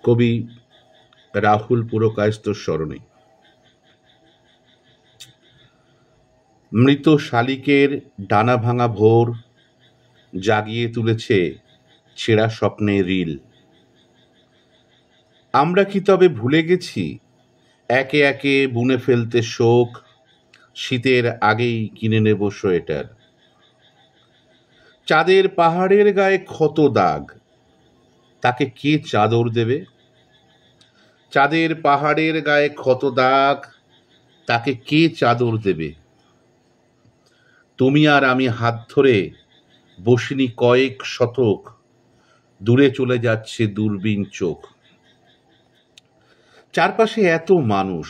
কবি রাহুল পুরকায়স্থর স্মরণে। মৃত শালিকের ডানা ভাঙা ভোর জাগিয়ে তুলেছে ছেঁড়া স্বপ্নে রিল। আমরা কি তবে ভুলে গেছি একে একে বুনে ফেলতে শোক, শীতের আগেই কিনে নেব সোয়েটার। চাঁদের পাহাড়ের গায়ে ক্ষত দাগ, তাকে কে চাদর দেবে? চাঁদের পাহাড়ের গায়ে ক্ষত দাগ, তাকে কে চাদর দেবে? তুমি আর আমি হাত ধরে বসিনি কয়েক শতক, দূরে চলে যাচ্ছে দূরবীন চোখ। চারপাশে এত মানুষ,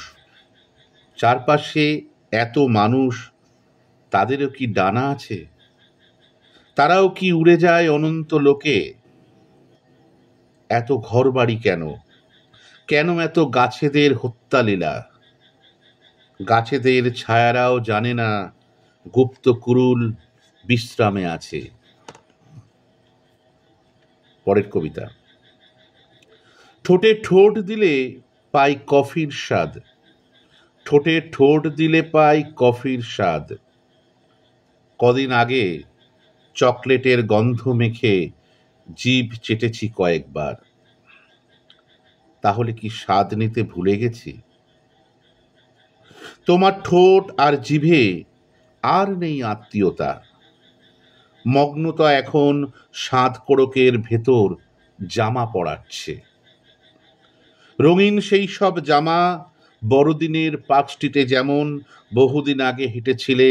চারপাশে এত মানুষ, তাদেরও কি ডানা আছে? তারাও কি উড়ে যায় অনন্ত লোকে? এত ঘরবাড়ি কেন? কেন এত গাছেদের হত্যালীলা? গাছেদের ছায়ারাও জানে না গুপ্ত কুরুল বিশ্রামে আছে। পরের কবিতা। ঠোঁটে ঠোঁট দিলে পাই কফির স্বাদ, ঠোঁটে ঠোঁট দিলে পাই কফির স্বাদ। কদিন আগে চকলেটের গন্ধ মেখে জিভ চেটেছি কয়েকবার। তাহলে কি স্বাদ নিতে ভুলে গেছি? তোমার ঠোঁট আর জিভে আর নেই আত্মীয়তা। মগ্নতা এখন সাত কোড়কের ভেতর জামা পরাচ্ছে। রঙিন সেই সব জামা বড়দিনের পাঁচটিতে যেমন বহুদিন আগে হেঁটেছিলে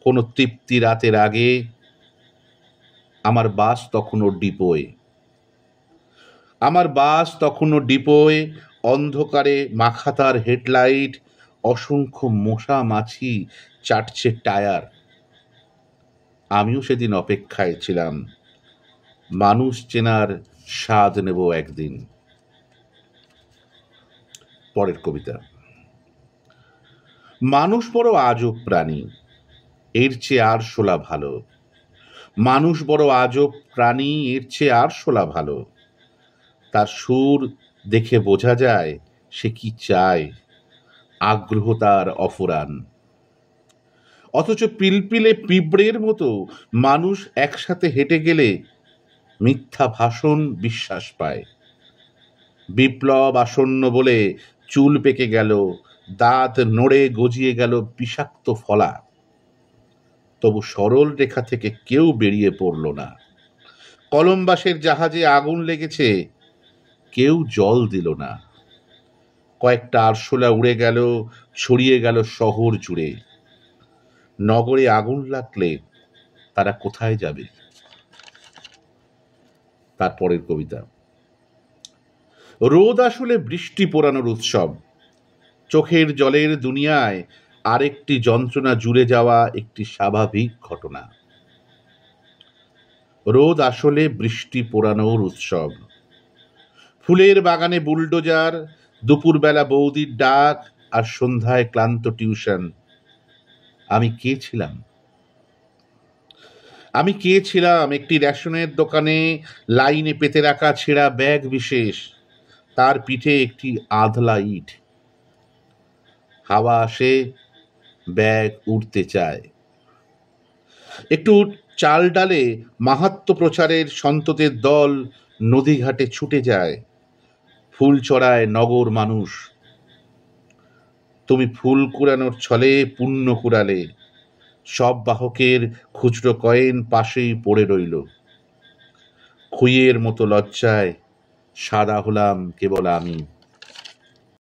কোনো তৃপ্তি রাতের আগে। আমার বাস তখনও ডিপোয়, আমার বাস তখনও ডিপোয়, অন্ধকারে মাখাতার হেডলাইট, অসংখ্য মশা মাছি চাটছে টায়ার। আমিও সেদিন অপেক্ষায় ছিলাম, মানুষ চেনার স্বাদ নেব একদিন। পরের কবিতা। মানুষ বড় আজব প্রাণী, এর চেয়ে আর শোলা ভালো। মানুষ বড় আজব প্রাণী, এর চেয়ে আর শোলা ভালো। তার সুর দেখে বোঝা যায় সে কি চায়, আগ্রহ তার অফুরান। অথচ পিলপিলে পিঁপড়ের মতো মানুষ একসাথে হেঁটে গেলে মিথ্যা ভাষণ বিশ্বাস পায়। বিপ্লব আসন্ন বলে চুল পেকে গেল, দাঁত নড়ে গজিয়ে গেল বিষাক্ত ফলা। তবু সরল রেখা থেকে কেউ বেরিয়ে পড়ল না। কলম্বাসের জাহাজে আগুন লেগেছে, কেউ জল দিল না। কয়েকটা আরশোলা উড়ে গেল, ছড়িয়ে গেল শহর জুড়ে। নগরে আগুন লাগলে তারা কোথায় যাবে? তারপরের কবিতা। রোদ আসলে বৃষ্টি পোড়ানোর উৎসব। চোখের জলের দুনিয়ায় আরেকটি যন্ত্রণা জুড়ে যাওয়া একটি স্বাভাবিক ঘটনা। রোদ আসলে বৃষ্টি পোড়ানোর উৎসব। ফুলের বাগানে বুলডোজার, দুপুরবেলা বৌদির ডাক, আর সন্ধ্যায় ক্লান্ত টিউশন। আমি কে ছিলাম? আমি কে ছিলাম? একটি রেশনের দোকানে লাইনে পেতে রাখা ছেঁড়া ব্যাগ বিশেষ, তার পিঠে একটি আধলা ইট। হাওয়া আসে, ব্যাগ উড়তে চায়। একটু চাল ডালে মাহাত্ম্য প্রচারের সন্তদের দল নদীঘাটে ছুটে যায়। ফুল চড়ায় নগর মানুষ। তুমি ফুল কুড়ানোর ছলে পুণ্য কুড়ালে, সব বাহকের খুচরো কয়েন পাশেই পড়ে রইল। খুইয়ের মতো লজ্জায় সাদা হলাম কেবল আমি।